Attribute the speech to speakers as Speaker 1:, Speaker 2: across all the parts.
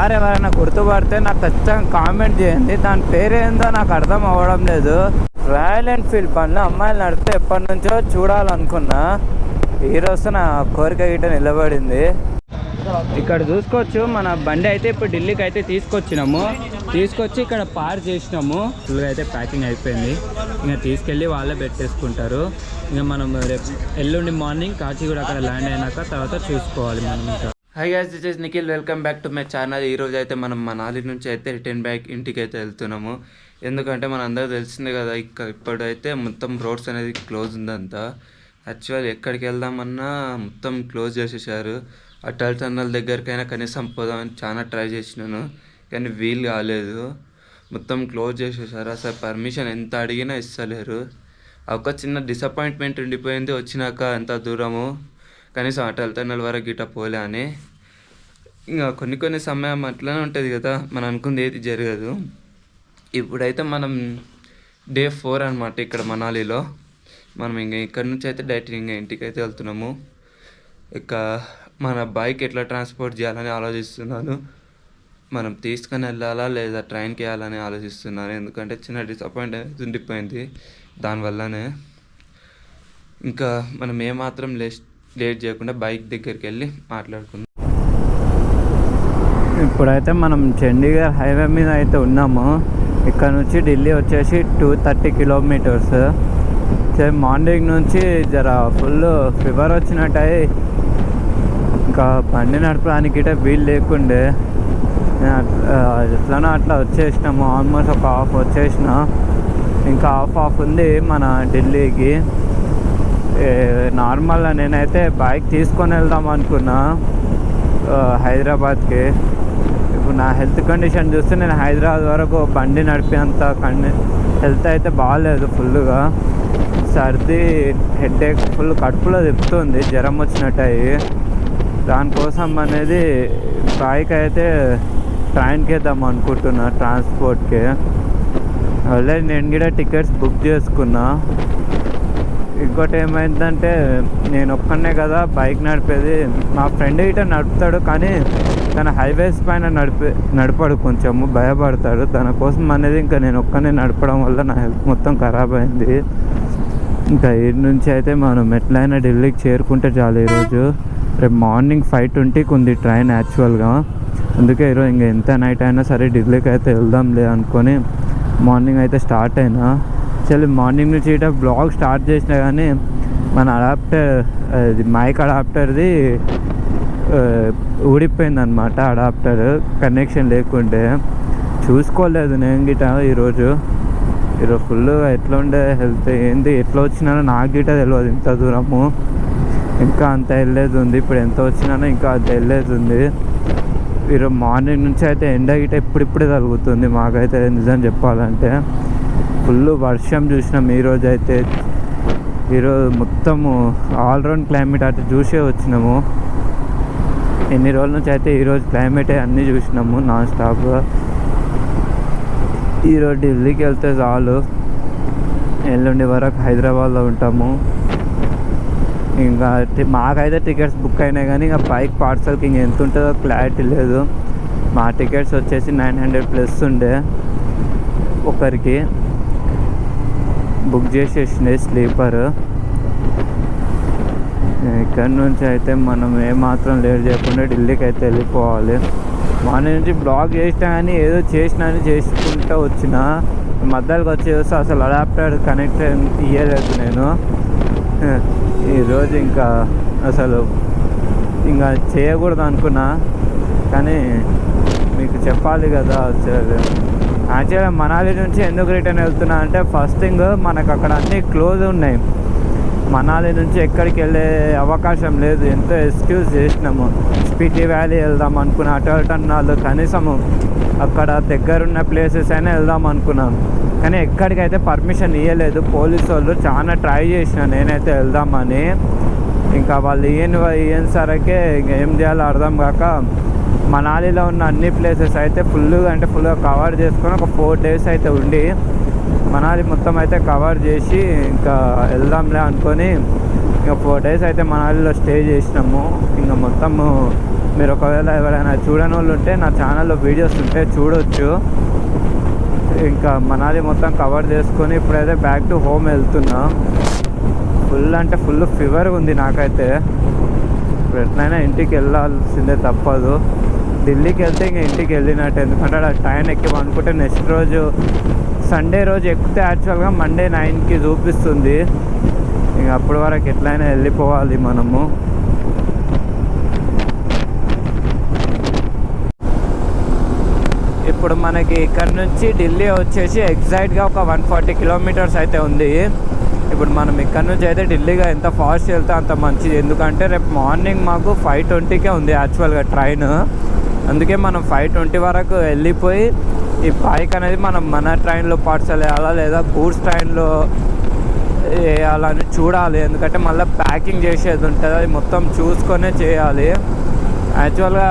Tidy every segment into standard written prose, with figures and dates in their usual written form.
Speaker 1: Car ఎవరైనా గుర్తుపడితే నాకు ఖచ్చితంగా కామెంట్ చేయండి. దాని పేరేందో నాకు అర్థం అవ్వడం లేదు. రాయల్ ఎన్ఫీల్డ్ బండ్లు అమ్మాయిలు నడిపితే ఎప్పటి నుంచో చూడాలనుకున్నా. ఈరోజు నా కోరిక గిట్ట నిలబడింది. ఇక్కడ చూసుకోవచ్చు, మన బండి అయితే ఇప్పుడు ఢిల్లీకి అయితే తీసుకొచ్చి ఇక్కడ పార్క్ చేసినాము. ఫుల్గా అయితే ప్యాకింగ్ అయిపోయింది. ఇంకా తీసుకెళ్ళి వాళ్ళే పెట్టేసుకుంటారు. ఇంకా మనం రేపు ఎల్లుండి మార్నింగ్ కాచిగూడ అక్కడ ల్యాండ్ అయినాక తర్వాత చూసుకోవాలి మనం. ఇంకా hi guys, this is Nikhil, welcome back to my channel. ఈరోజు అయితే మనం మనాలి నుంచి అయితే రిటర్న్ బ్యాక్ ఇంటికి అయితే వెళ్తున్నాము. ఎందుకంటే మన అందరూ తెలిసిందే కదా, ఇప్పుడైతే మొత్తం రోడ్స్ అనేది క్లోజ్ ఉందంతా. యాక్చువల్ ఎక్కడికి వెళ్దామన్నా మొత్తం క్లోజ్ చేసేసారు. అటల్ టన్నల్ దగ్గరికైనా కనీసం పోదామని చాలా ట్రై చేసినాను, కానీ వీలు కాలేదు. మొత్తం క్లోజ్ చేసేసారు. అసలు పర్మిషన్ ఎంత అడిగినా ఇస్తలేరు. ఒక చిన్న డిసప్పాయింట్మెంట్ ఉండిపోయింది వచ్చినాక. ఎంత దూరము, కనీసం అటల్ టన్నల్ వరకు గిట్ట పోలే అని. ఇంకా కొన్ని సమయం అట్లనే ఉంటుంది కదా, మనం అనుకుంది ఏది జరగదు. ఇప్పుడైతే మనం డే 4 అనమాట ఇక్కడ మనాలిలో. మనం ఇంకా ఇక్కడ నుంచి అయితే డైరెక్ట్ ఇంకా ఇంటికి అయితే వెళ్తున్నాము. ఇక మన బైక్ ఎట్లా ట్రాన్స్పోర్ట్ చేయాలని ఆలోచిస్తున్నాను. మనం తీసుకొని వెళ్ళాలా లేదా ట్రైన్కి వెళ్ళాలని ఆలోచిస్తున్నాను. ఎందుకంటే చిన్న డిసప్పాయింట్ అనేది ఉండిపోయింది దానివల్లనే. ఇంకా మనం ఏమాత్రం లేట్ చేయకుండా బైక్ దగ్గరికి వెళ్ళి మాట్లాడుకుందాం. ఇప్పుడైతే మనం చండీగఢ్ హైవే మీద అయితే ఉన్నాము. ఇక్కడ నుంచి ఢిల్లీ వచ్చేసి 230 కిలోమీటర్స్. మార్నింగ్ నుంచి జర ఫుల్ ఫీవర్ వచ్చినట్టు ఇంకా బండి నడపడానికి వీలు లేకుండే ఎట్లనో అట్లా వచ్చేసినాము. ఆల్మోస్ట్ ఒక హాఫ్ వచ్చేసిన, ఇంకా హాఫ్ ఉంది మన ఢిల్లీకి. నార్మల్గా నేనైతే బైక్ తీసుకొని వెళ్దాం అనుకున్నా హైదరాబాద్కి. ఇప్పుడు నా హెల్త్ కండిషన్ చూస్తే నేను హైదరాబాద్ వరకు బండి నడిపేంత హెల్త్ అయితే బాగాలేదు. ఫుల్గా సర్ది, హెడేక్, ఫుల్ కడుపులో తిప్పుతుంది, జ్వరం వచ్చినట్టు. దానికోసం అనేది బైక్ అయితే ట్రైన్కి వేద్దాం అనుకుంటున్నా, ట్రాన్స్పోర్ట్కి. ఆల్రెడీ నేను కూడా టికెట్స్ బుక్ చేసుకున్నా. ఇంకోటి ఏమైందంటే, నేను ఒక్కనే కదా బైక్ నడిపేది. మా ఫ్రెండ్ గిట్ట నడుపుతాడు, కానీ తన హైవేస్ పైన నడపడు, కొంచెము భయపడతాడు. దానికోసం అనేది ఇంకా నేను ఒక్కనే నడపడం వల్ల నా హెల్త్ మొత్తం ఖరాబ్ అయింది. ఇంకా ఈ నుంచి అయితే మనం ఎట్లయినా ఢిల్లీకి చేరుకుంటే చాలు. ఈరోజు రేపు మార్నింగ్ 5:20కి ఉంది ట్రైన్ యాక్చువల్గా. అందుకే ఈరోజు ఇంకా ఎంత నైట్ అయినా సరే ఢిల్లీకి అయితే వెళ్దాంలే అనుకొని మార్నింగ్ అయితే స్టార్ట్ అయినా. యాక్చువల్లీ మార్నింగ్ నుంచి ఇట బ్లాగ్ స్టార్ట్ చేసినా, కానీ మన అడాప్టర్, మైక్ అడాప్టర్ది ఊడిపోయింది అనమాట. అడాప్టర్ కనెక్షన్ లేకుంటే చూసుకోలేదు నేను గిట. ఈరోజు ఫుల్గా ఎట్లా ఉండే హెల్త్ ఏంది, ఎట్లా వచ్చినానో నాకు గిట తెలియదు. ఇంత దూరము ఇంకా అంత వెళ్ళేది ఉంది. ఇప్పుడు ఎంత వచ్చినానో ఇంకా అంత వెళ్ళేది ఉంది. ఈరోజు మార్నింగ్ నుంచి అయితే ఎండ గిట ఇప్పుడిప్పుడే తగులుతుంది. మాకైతే నిజం చెప్పాలంటే ఫుల్ వర్షం చూసినాం ఈరోజు అయితే. ఈరోజు మొత్తము ఆల్రౌండ్ క్లైమేట్ అయితే చూసే వచ్చినాము. ఎన్ని రోజుల నుంచి అయితే ఈరోజు క్లైమేటే అన్నీ చూసినాము నాన్ స్టాప్గా. ఈరోజు ఢిల్లీకి వెళ్తే చాలు, ఎల్లుండి వరకు హైదరాబాద్లో ఉంటాము. ఇంకా మాకైతే టికెట్స్ బుక్ అయినాయి, కానీ ఇంకా బైక్ పార్సల్కి ఇంక ఎంత ఉంటుందో క్లారిటీ లేదు. మా టికెట్స్ వచ్చేసి 900+ ఉండే ఒకరికి బుక్ చేసేసినాయి స్లీపర్. ఇక్కడ నుంచి అయితే మనం ఏమాత్రం లేట్ చేయకుండా ఢిల్లీకి అయితే వెళ్ళిపోవాలి. మార్నింగ్ నుంచి బ్లాగ్ చేసినా, కానీ ఏదో చేసినా అని చేసుకుంటూ వచ్చిన మధ్యలోకి వచ్చేసి అసలు అడాప్టర్ కనెక్ట్ ఇయ్యలేదు నేను. ఈరోజు ఇంకా అసలు ఇంకా చేయకూడదు అనుకున్నా, కానీ మీకు చెప్పాలి కదా. యాక్చువల్గా మనాలి నుంచి ఎందుకు రిటర్న్ వెళ్తున్నా అంటే, ఫస్ట్ థింగ్ మనకు అక్కడ అన్నీ క్లోజ్ ఉన్నాయి. మనాలి నుంచి ఎక్కడికి వెళ్ళే అవకాశం లేదు. ఎంతో ఎక్స్క్యూజ్ చేసినాము. స్పీటీ వ్యాలీ వెళ్దాం అనుకున్నా, అటల్ టన్నల్, కనీసము అక్కడ దగ్గరున్న ప్లేసెస్ అయినా వెళ్దాం అనుకున్నాం, కానీ ఎక్కడికైతే పర్మిషన్ ఇవ్వలేదు పోలీసు వాళ్ళు. చాలా ట్రై చేసిన నేనైతే వెళ్దామని, ఇంకా వాళ్ళు ఇయ్యని సరకే ఇంకా ఏం చేయాలో అర్థం కాక మనాలిలో ఉన్న అన్ని ప్లేసెస్ అయితే ఫుల్గా కవర్ చేసుకొని ఒక 4 days అయితే ఉండి మనాలి మొత్తం అయితే కవర్ చేసి ఇంకా వెళ్దాంలే అనుకొని ఇంకా 4 days అయితే మనాలిలో స్టే చేసినాము. ఇంకా మొత్తము మీరు ఒకవేళ ఎవరైనా చూడని వాళ్ళు ఉంటే నా ఛానల్లో వీడియోస్ ఉంటే చూడొచ్చు. ఇంకా మనాలి మొత్తం కవర్ చేసుకొని ఇప్పుడైతే బ్యాక్ టు హోమ్ వెళ్తున్నా. ఫుల్ అంటే ఫుల్ ఫీవర్ ఉంది నాకైతే. ఇప్పుడు ఎట్లయినా ఇంటికి వెళ్ళాల్సిందే, తప్పదు. ఢిల్లీకి వెళ్తే ఇంకా ఇంటికి వెళ్ళినట్టు, ఎందుకంటే అక్కడ ట్రైన్ ఎక్కి అనుకుంటే నెక్స్ట్ రోజు సండే రోజు ఎక్కితే యాక్చువల్గా మండే 9కి చూపిస్తుంది. ఇంక అప్పటి వరకు ఎట్లయినా వెళ్ళిపోవాలి మనము. ఇప్పుడు మనకి ఇక్కడ నుంచి ఢిల్లీ వచ్చేసి ఎగ్జాక్ట్గా ఒక 140 కిలోమీటర్స్ అయితే ఉంది. ఇప్పుడు మనం ఇక్కడ నుంచి అయితే ఢిల్లీగా ఎంత ఫాస్ట్ వెళ్తే అంత మంచిది, ఎందుకంటే రేపు మార్నింగ్ మాకు 5:20కే ఉంది యాక్చువల్గా ట్రైన్. అందుకే మనం 5:20 వరకు వెళ్ళిపోయి ఈ బైక్ అనేది మనం మన ట్రైన్లో పార్సల్ వేయాలా లేదా గూడ్స్ ట్రైన్లో వేయాలని చూడాలి. ఎందుకంటే మళ్ళీ ప్యాకింగ్ చేసేది ఉంటుంది, అది మొత్తం చూసుకొనే చేయాలి. యాక్చువల్గా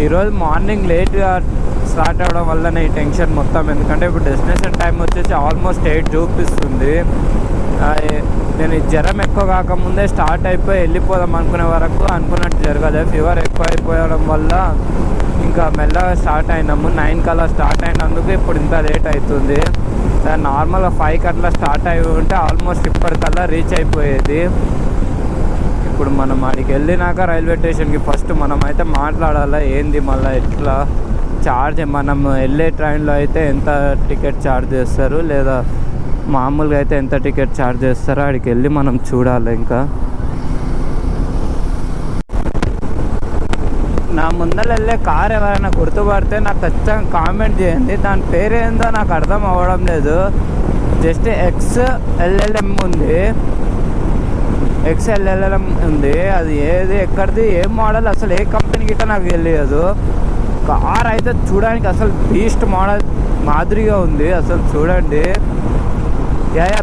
Speaker 1: ఈరోజు మార్నింగ్ లేట్గా స్టార్ట్ అవ్వడం వల్లనే ఈ టెన్షన్ మొత్తం. ఎందుకంటే ఇప్పుడు డెస్టినేషన్ టైం వచ్చేసి ఆల్మోస్ట్ 8 చూపిస్తుంది. నేను జ్వరం ఎక్కువ కాకముందే స్టార్ట్ అయిపోయి వెళ్ళిపోదాం అనుకునే వరకు అనుకున్నట్టు జరగలేదు. ఫీవర్ ఎక్కువ అయిపోవడం వల్ల ఇంకా మెల్లగా స్టార్ట్ అయినాము. 9 కల్లా స్టార్ట్ అయినందుకు ఇప్పుడు ఇంత లేట్ అవుతుంది. నార్మల్గా 5కి అట్లా స్టార్ట్ అయి ఉంటే ఆల్మోస్ట్ ఇప్పటికల్లా రీచ్ అయిపోయేది. ఇప్పుడు మనం అక్కడికి వెళ్ళినాక రైల్వే స్టేషన్కి ఫస్ట్ మనం అయితే మాట్లాడాలి ఏంది మళ్ళీ ఎట్లా ఛార్జ్. మనం వెళ్ళే ట్రైన్లో అయితే ఎంత టికెట్ ఛార్జ్ చేస్తారు, లేదా మామూలుగా అయితే ఎంత టికెట్ ఛార్జ్ చేస్తారో అక్కడికి వెళ్ళి మనం చూడాలి. ఇంకా నా ముందర వెళ్ళే కార్ ఎవరైనా గుర్తుపడితే నాకు ఖచ్చితంగా కామెంట్ చేయండి. దాని పేరేందో నాకు అర్థం అవ్వడం లేదు. జస్ట్ XLLM ఉంది, XLLM ఉంది. అది ఏది ఎక్కడిది ఏం మోడల్ అసలు ఏ కంపెనీ గిట్ట నాకు తెలియదు. కార్ అయితే చూడడానికి అసలు బీస్ట్ మోడల్ మాదిరిగా ఉంది. అసలు చూడండి,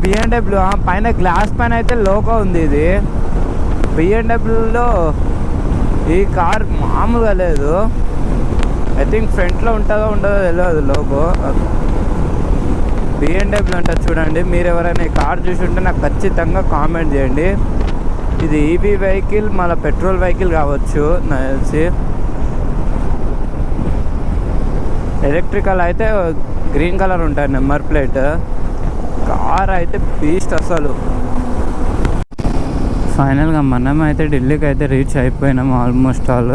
Speaker 1: BMW పైన గ్లాస్ పైన అయితే లోగో ఉంది. ఇది BMWలో ఈ కార్ మామూలుగా లేదు. ఐ థింక్ ఫ్రంట్లో ఉంటుందో ఉండదో తెలియదు లోగో. BMW ఉంటుంది చూడండి. మీరు ఎవరైనా ఈ కార్ చూసి ఉంటే నాకు ఖచ్చితంగా కామెంట్ చేయండి. ఇది EV వెహికల్, మళ్ళీ పెట్రోల్ వెహికల్ కావచ్చు నాకు తెలిసి. ఎలక్ట్రికల్ అయితే గ్రీన్ కలర్ ఉంటుంది నెంబర్ ప్లేట్. కార్ అయితే బీస్ట్ అసలు. ఫైనల్గా మనం అయితే ఢిల్లీకి అయితే రీచ్ అయిపోయినాము ఆల్మోస్ట్ ఆల్.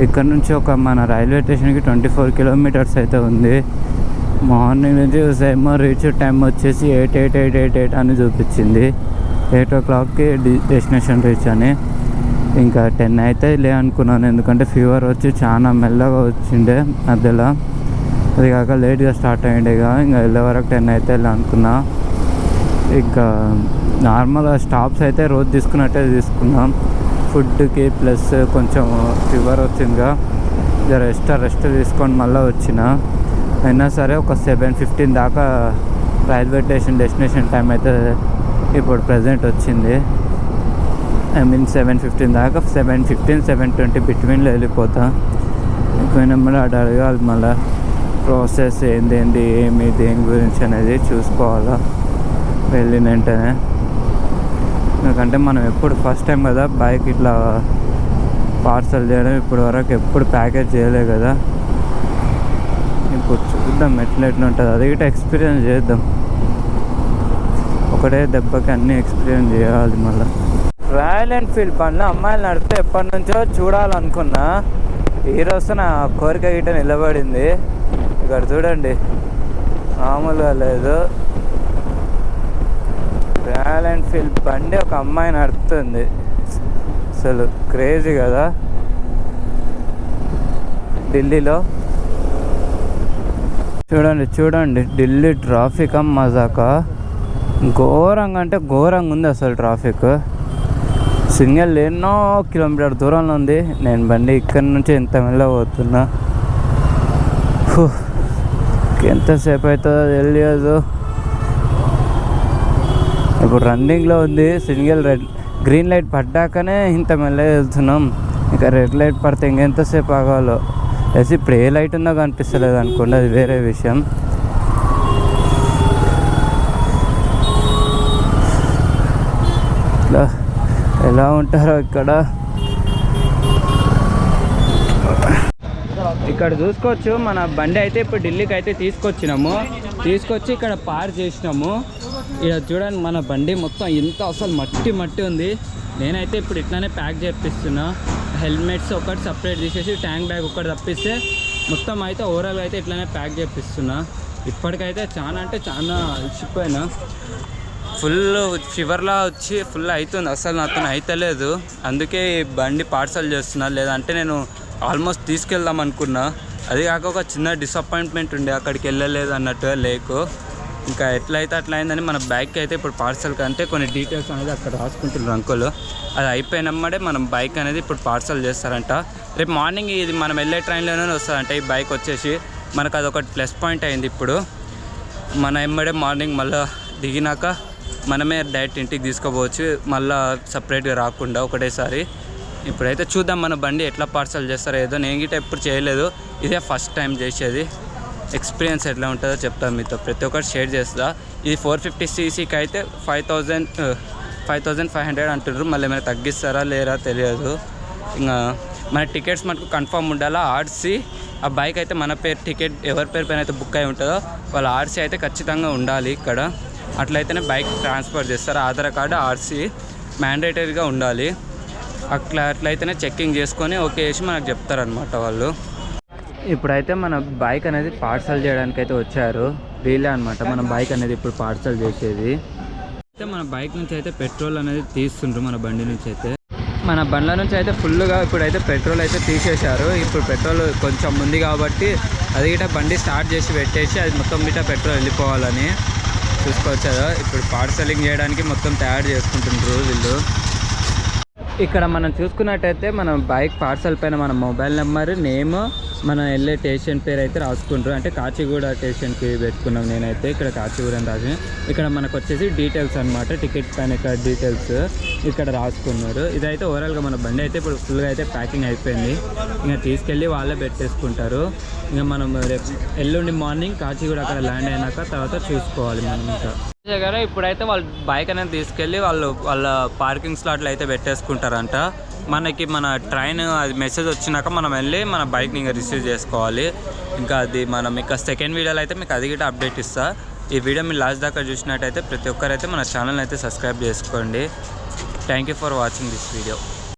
Speaker 1: ఇక్కడ నుంచి ఒక మన రైల్వే స్టేషన్కి 24 కిలోమీటర్స్ అయితే ఉంది. మార్నింగ్ నుంచి సేమ్ రీచ్ టైం వచ్చేసి 8 అని చూపించింది. 8 o'clockకి డెస్టినేషన్ రీచ్ అని. ఇంకా 10 అయితే లే అనుకున్నాను, ఎందుకంటే ఫీవర్ వచ్చి చాలా మెల్లగా వచ్చిండే మధ్యలో. అది కాక లేట్గా స్టార్ట్ అయ్యిండేగా, ఇంకా వెళ్ళే వరకు 10 అయితే వెళ్ళి అనుకున్నా. ఇంకా నార్మల్గా స్టాప్స్ అయితే రోజు తీసుకున్నట్టే తీసుకున్నాం ఫుడ్కి. ప్లస్ కొంచెం ఫీవర్ వచ్చిందిగా, రెస్ట్ తీసుకొని మళ్ళీ వచ్చిన. అయినా సరే ఒక 7:15 దాకా రైల్వే స్టేషన్ డెస్టినేషన్ టైం అయితే ఇప్పుడు ప్రజెంట్ వచ్చింది. ఐ మీన్ 7:15 దాకా, 7:15, 7:20 బిట్వీన్లో వెళ్ళిపోతా. ఎక్కువైనా అటు అడగాలి మళ్ళీ ప్రాసెస్ ఏంది ఏమి దేని గురించి అనేది చూసుకోవాలా వెళ్ళిన వెంటనే. ఎందుకంటే మనం ఎప్పుడు ఫస్ట్ టైం కదా బైక్ ఇట్లా పార్సల్ చేయడం, ఇప్పుడు వరకు ఎప్పుడు ప్యాకేజ్ చేయలేదు కదా. ఇప్పుడు చూద్దాం ఎట్లా ఉంటుంది, అది కూడా ఎక్స్పీరియన్స్ చేద్దాం. ఒకటే దెబ్బకి అన్నీ ఎక్స్పీరియన్స్ చేయాలి మళ్ళీ. రాయల్ ఎన్ఫీల్డ్ బండ్లో అమ్మాయిలు నడిపితే ఎప్పటి నుంచో చూడాలనుకున్నా. ఈరోజు నా కోరిక గిట్ట నిలబడింది. ఇక్కడ చూడండి, మామూలుగా లేదు. రాయల్ ఎన్ఫీల్డ్ బండి ఒక అమ్మాయి నడుపుతుంది. అసలు క్రేజీ కదా. ఢిల్లీలో చూడండి ఢిల్లీ ట్రాఫిక్ మజాకా ఘోరంగా అంటే ఘోరంగా ఉంది అసలు ట్రాఫిక్. సింగిల్ ఎన్నో కిలోమీటర్ దూరంలో ఉంది. నేను బండి ఇక్కడి నుంచి ఎంత మెల్లగా పోతున్నా. ఎంతసేపు అవుతుందో తెలియదు. ఇప్పుడు రన్నింగ్లో ఉంది. గ్రీన్ లైట్ పడ్డాకనే ఇంత మెల్లగా వెళ్తున్నాం. ఇంకా రెడ్ లైట్ పడితే ఇంకెంతసేపు ఆగాలో. అయితే ఇప్పుడు ఏ లైట్ ఉందో కనిపిస్తలేదు అనుకోండి, అది వేరే విషయం. ఇట్లా ఎలా ఉంటారో ఇక్కడ ఇక్కడ చూసుకోవచ్చు మన బండి అయితే ఇప్పుడు ఢిల్లీకి అయితే తీసుకొచ్చి ఇక్కడ పార్క్ చేసినాము. ఇక్కడ చూడండి మన బండి మొత్తం ఇంత అసలు మట్టి ఉంది. నేనైతే ఇప్పుడు ఇట్లానే ప్యాక్ చేపిస్తున్నా. హెల్మెట్స్ ఒకటి సపరేట్ తీసేసి ట్యాంక్ బ్యాగ్ ఒకటి తప్పిస్తే మొత్తం అయితే ఓవరాల్గా అయితే ఇట్లానే ప్యాక్ చేపిస్తున్నా. ఇప్పటికైతే చాలా ఇచ్చిపోయినా ఫుల్ ఫీవర్లా వచ్చి ఫుల్ అవుతుంది. అసలు నాతో అయితలేదు. అందుకే బండి పార్సల్ చేస్తున్నా. లేదంటే నేను ఆల్మోస్ట్ తీసుకెళ్దాం అనుకున్నా. అది కాక ఒక చిన్న డిసప్పాయింట్మెంట్ ఉండే, అక్కడికి వెళ్ళలేదు అన్నట్టుగా లేకు. ఇంకా ఎట్లయితే అట్లా అయిందని మన బైక్ అయితే ఇప్పుడు పార్సల్ కంటే కొన్ని డీటెయిల్స్ అనేది అక్కడ రాసుకుంటున్నారు అంకులు. అది అయిపోయినమ్మడే మనం బైక్ అనేది ఇప్పుడు పార్సల్ చేస్తారంట. రేపు మార్నింగ్ ఇది మనం వెళ్ళే ట్రైన్లోనే వస్తుందంట ఈ బైక్ వచ్చేసి. మనకు అది ఒకటి ప్లస్ పాయింట్ అయింది. ఇప్పుడు మన ఎమ్మడే మార్నింగ్ మళ్ళీ దిగినాక మనమే డైరెక్ట్ ఇంటికి తీసుకోపోవచ్చు, మళ్ళీ సపరేట్గా రాకుండా ఒకటేసారి. ఇప్పుడైతే చూద్దాం మన బండి ఎట్లా పార్సల్ చేస్తారో ఏదో. నేను గిట్ట ఎప్పుడు చేయలేదు, ఇదే ఫస్ట్ టైం చేసేది. ఎక్స్పీరియన్స్ ఎట్లా ఉంటుందో చెప్తాను మీతో, ప్రతి ఒక్కటి షేర్ చేస్తా. ఇది 450cc అయితే 5500 అంటున్నారు. మళ్ళీ ఏమైనా తగ్గిస్తారా లేరా తెలియదు. ఇంకా మన టికెట్స్ మనకు కన్ఫర్మ్ ఉండాలా. ఆర్సీ ఆ బైక్ అయితే మన పేరు టికెట్ ఎవరి పేరు పైన అయితే బుక్ అయి ఉంటుందో వాళ్ళ ఆర్సీ అయితే ఖచ్చితంగా ఉండాలి ఇక్కడ. అట్లయితేనే బైక్ ట్రాన్స్ఫర్ చేస్తారు. ఆధార్ కార్డు ఆర్సీ మ్యాండేటరీగా ఉండాలి. అట్లయితేనే చెక్కింగ్ చేసుకొని ఓకే చేసి మనకు చెప్తారనమాట వాళ్ళు. ఇప్పుడైతే మన బైక్ అనేది పార్సల్ చేయడానికి అయితే వచ్చారు. వీళ్ళే అనమాట మన బైక్ అనేది ఇప్పుడు పార్సల్ చేసేది. అయితే మన బైక్ నుంచి అయితే పెట్రోల్ అనేది తీస్తుండ్రు. మన బండి నుంచి అయితే మన బండ్ల నుంచి అయితే ఫుల్గా ఇప్పుడైతే పెట్రోల్ అయితే తీసేశారు. ఇప్పుడు పెట్రోల్ కొంచెం ఉంది కాబట్టి అది గిట్ట బండి స్టార్ట్ చేసి పెట్టేసి అది మొత్తం గిట్ట పెట్రోల్ వెళ్ళిపోవాలని చూసుకోవచ్చు. ఇప్పుడు పార్సలింగ్ చేయడానికి మొత్తం తయారు చేసుకుంటుండ్రు వీళ్ళు. ఇక్కడ మనం చూసుకున్నట్టయితే మన బైక్ పార్సల్ పైన మన మొబైల్ నెంబర్, నేమ్, మనం వెళ్ళే స్టేషన్ పేరు అయితే రాసుకుంటారు. అంటే కాచిగూడ స్టేషన్కి పెట్టుకున్నాం నేనైతే. ఇక్కడ కాచిగూడ అని రాసి ఇక్కడ మనకు వచ్చేసి డీటెయిల్స్ అనమాట. టికెట్ పైన ఇక్కడ డీటెయిల్స్ ఇక్కడ రాసుకున్నారు. ఇదైతే ఓవరాల్గా మన బండి అయితే ఇప్పుడు ఫుల్గా అయితే ప్యాకింగ్ అయిపోయింది. ఇంకా తీసుకెళ్ళి వాళ్ళే పెట్టేసుకుంటారు. ఇంకా మనం రేపు ఎల్లుండి మార్నింగ్ కాచిగూడ అక్కడ ల్యాండ్ అయినాక తర్వాత చూసుకోవాలి మనం. ఇంకా దగ్గర ఇప్పుడైతే వాళ్ళు బైక్ అనేది తీసుకెళ్ళి వాళ్ళ పార్కింగ్ స్లాట్లు అయితే పెట్టేసుకుంటారంట. మనకి మన ట్రైన్ అది మెసేజ్ వచ్చినాక మనం వెళ్ళి మన బైక్ని ఇంకా రిసీవ్ చేసుకోవాలి. ఇంకా అది మనం ఇంకా సెకండ్ వీడియోలో అయితే మీకు అది కూడా అప్డేట్ ఇస్తా. ఈ వీడియో మీరు లాస్ట్ దాకా చూసినట్టయితే ప్రతి ఒక్కరైతే మన ఛానల్ అయితే సబ్స్క్రైబ్ చేసుకోండి. Thank you for watching this video.